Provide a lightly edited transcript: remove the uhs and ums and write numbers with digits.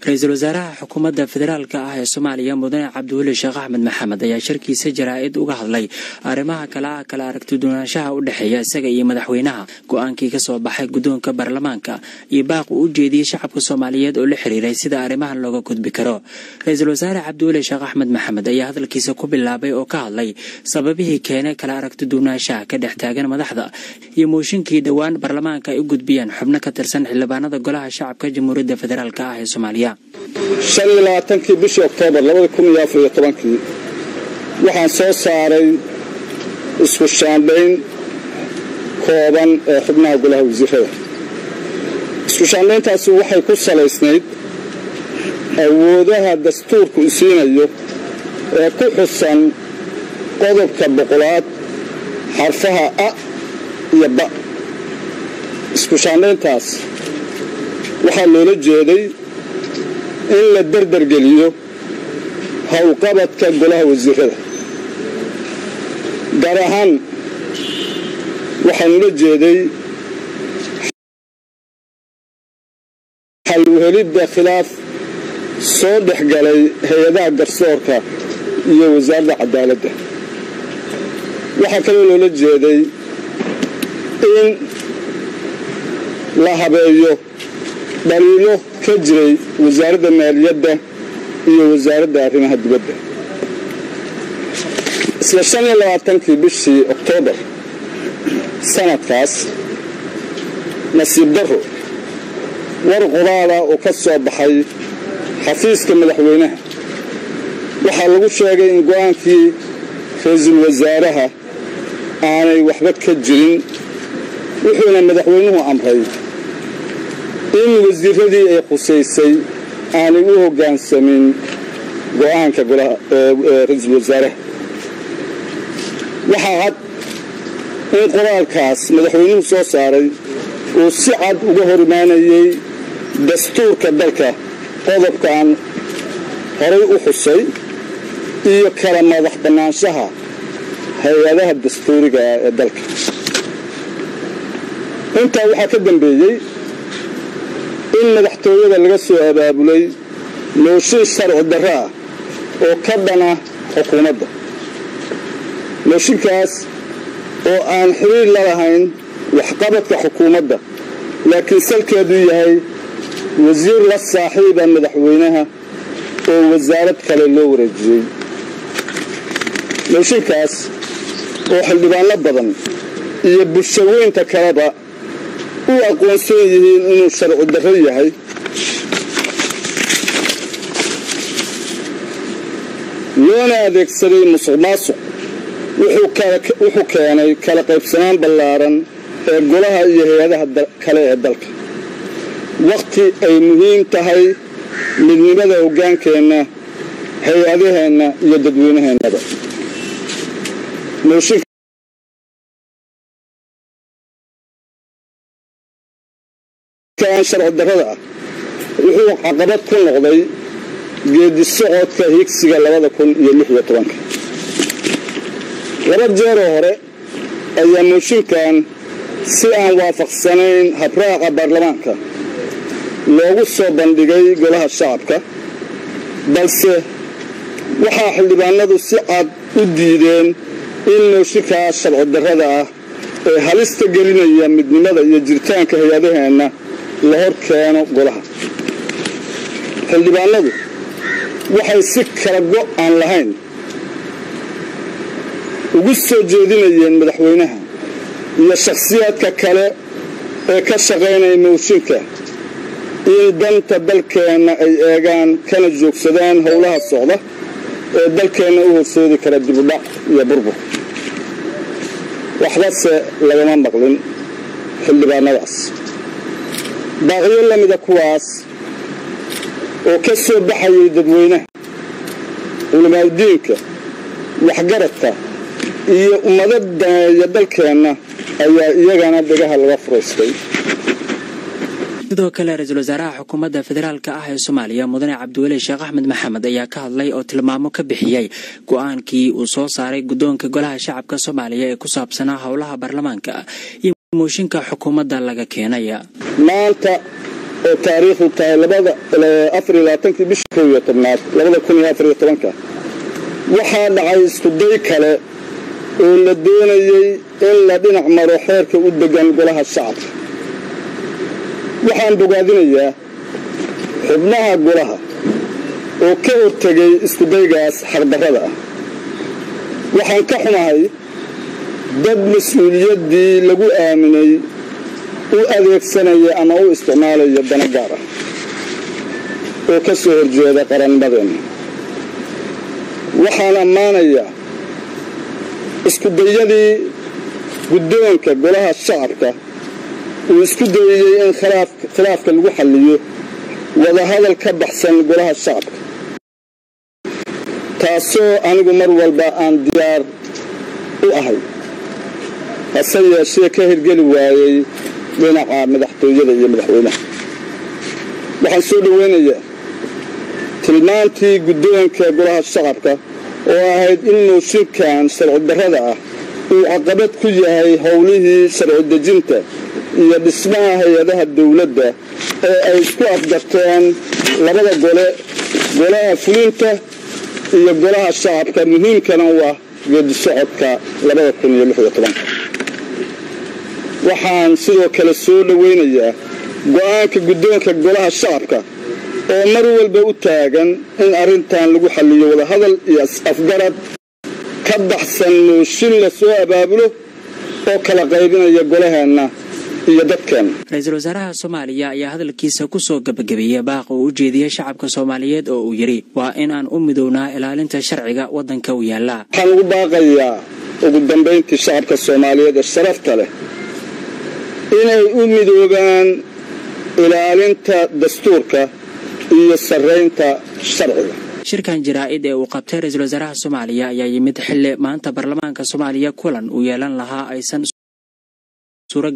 Ra'iisul Wasaaraha Xukuumadda Federaalka ah ee Soomaaliya Mudane Cabdiweli Sheekh Axmed Maxamed ayaa shirkiisa jaraa'id uga hadlay arrimaha kala aragti duwanaanshaha u dhaxeeya isaga iyo madaxweynaha go'aankii ka soo baxay guddoonka baarlamaanka iyo baaq uu u jeediyay shacabka Soomaaliyeed oo la xiriiray sida arrimahan looga gudbi karo. Ra'iisul Wasaare Cabdiweli Sheekh Axmed Maxamed ayaa hadalkiisa ku bilaabay oo ka hadlay sababihii keenay kala aragti duwanaanshaha ka dhex taagan madaxda iyo mooshinkii dhawaan baarlamaanka ay u gudbiyeen xubno ka tirsan xildhibaanada golaha shacabka Jamhuuriyadda Federaalka ah ee Soomaaliya. 25 bishii Oktoobar 2014 waxaan soo saaray isku shaandhayn kooban ee xubnaha golaha wasiirada. isku shaandhayntaasi waxay ku salaysnayd awoodaha dastuurku siinayo ee ku xusan qodobka 100 xarfaha a iyo ba. isku shaandhayntaas waxaa loola jeeday in la dardargeliyo howlqabadka golaha wasiirada. gaar ahaan waxaan ula jeeday xal u helidda khilaaf soo dhexgalay hay-adaha garsoorka iyo wasaaradda cadaaladda. waxaa kaloo loola jeeday in la habeeyo dhaliilo ka jiray wasaaradda maaliyadda iyo wasaaradda arrimaha dibadda. isla 25 bishii Oktoobar sanadkaas nasiib darro war qoraala oo ka soo baxay xafiiska madaxweynaha waxaa lagu sheegay in go'aankii ra'iisul wasaaraha aanay waxba ka jirin, wuxuuna madaxweynuhu amray in wasiiradii ay khusaysay aanay u hoggaansamin go'aanka ra'iisul wasaaraha. waxaa cad in qoraalkaas madaxweynuhu soo saaray uu si cad uga hor imaanayay dastuurka dalka qodobkan horay u xusay iyo kala madax bannaanshaha hay-adaha dastuuriga ee dalka. intaa waxaa ka dambeeyey in madaxtooyada laga soo abaabulay mooshin sharci darro ah oo ka dhana xukuumadda. mooshinkaas oo aan xiriir la lahayn waxqabadka xukuumadda, laakiin salkeedu yahay wasiir la saaxiiba madaxweynaha oo wasaarad kale loo wareejiyey. mooshinkaas oo xildhibaano badan iyo bulshaweynta kaleba u aqoonsan yihiin inuu sharci darro yahay, loona adeegsaday musuqmaasuq, wuxuu keenay kala qaybsanaan ballaaran ee golaha iyo hay-adaha kale ee dalka. wakhti ay muhiim tahay midnimada hoggaankeenna, hay-adaheenna iyo dadweynaheennaba. mooshinkan sharci darrada ah wuxuu caqabad ku noqday geedi socodka higsiga 2016. laba jeeroo hore ayaa mooshinkan si aan waafaqsanayn habraaca baarlamaanka loogu soo bandhigay golaha shacabka, balse waxaa xildhibaanadu si cad u diideen in mooshinkaas sharci darrada ah ee halista gelinaya midnimada iyo jiritaanka hay-adaheenna la hor keeno golaha. xildhibaanadu waxay si kala go'aan lahayn ugu soo jeedinayeen madaxweynaha iyo shakhsiyaadka kale ee ka shaqaynaya mooshinka in danta dalkeenna ay eegaan kana joogsadaan howlaha socda ee dalkeenna u horseedi kara dibudhac iyo burbur. waxbase lagama maqlin xildhibaanadaas. baaqiyo la mida kuwaas oo ka soo baxayay dadweynaha, culimaadudiinka, waxgaradka iyo ummado daneeya dalkeenna ayaa iyagana dhegaha laga furaystay. sidoo kale ra'iisul wasaaraha xukuumadda federaalka ah ee Soomaaliya Mudane Cabdiweli Sheekh Axmed Maxamed ayaa ka hadlay oo tilmaamo ka bixiyay go'aankii uu soo saaray guddoonka golaha shacabka Soomaaliya ee ku saabsanaa howlaha baarlamaanka iyo mooshinka xukuumadda laga keenaya. maanta oo taariikhdu tahay 24 bishii 11 2014 waxaa dhacay isku day kale oo la doonayay in la dhinac maro xeerka u degan golaha shacabka. waxaan bogaadinayaa xubnaha golaha oo ka hortagay isku daygaas xaqdarrada ah. waxaan ka xumahay dad mas'uuliyaddii lagu aaminay u adeegsanaya ama u isticmaalaya dana gaar ah oo ka soo horjeeda qarannimadeenna. waxaan ammaanayaa isku dayadii guddoonka golaha shacabka uu isku dayay in khilaafka lagu xalliyo wadahadal ka baxsan golaha shacabka, taasoo anigu mar walba aan diyaar u ahay, hase yeeshee ka hirgeli waayey dhinaca madaxtooyada iyo madaxweynaha. waxaan soo dhoweynayaa tilmaantii guddoonka golaha shacabka oo ahayd in mooshinkan sharci darrada ah uu caqabad ku yahay howlihii sharci dejinta iyo dhismaha hay-adaha dawladda ee ay isku afgarteen labada gole, golaha fulinta iyo golaha shacabka, muhiimkana waa geedi socodka 2016. waxaan sidoo kale soo dhoweynayaa go'aanka guddoonka golaha shacabka oo mar walba u taagan in arrintan lagu xalliyo wadahadal iyo afgarad ka baxsan mooshin la soo abaabulo oo kala qaybinaya golaheenna iyo dadkeena. ra-iisul wasaaraha Soomaaliya ayaa hadalkiisa ku soo gabagabeeyay baaq uu u jeediyay shacabka Soomaaliyeed oo uu yiri waa in aan u midownaa ilaalinta sharciga wadanka u yaala. waxaan ugu baaqayaa ugu dambeyntii shacabka Soomaaliyeed ee sharafta leh inay u midoobaan ilaalinta dastuurka iyo sareynta sharciga. shirkan jaraa'id ee uu qabtay ra-iisul wasaaraha Soomaaliya ayaa yimid xilli maanta baarlamaanka Soomaaliya kulan uu yeelan lahaa aysan suuragal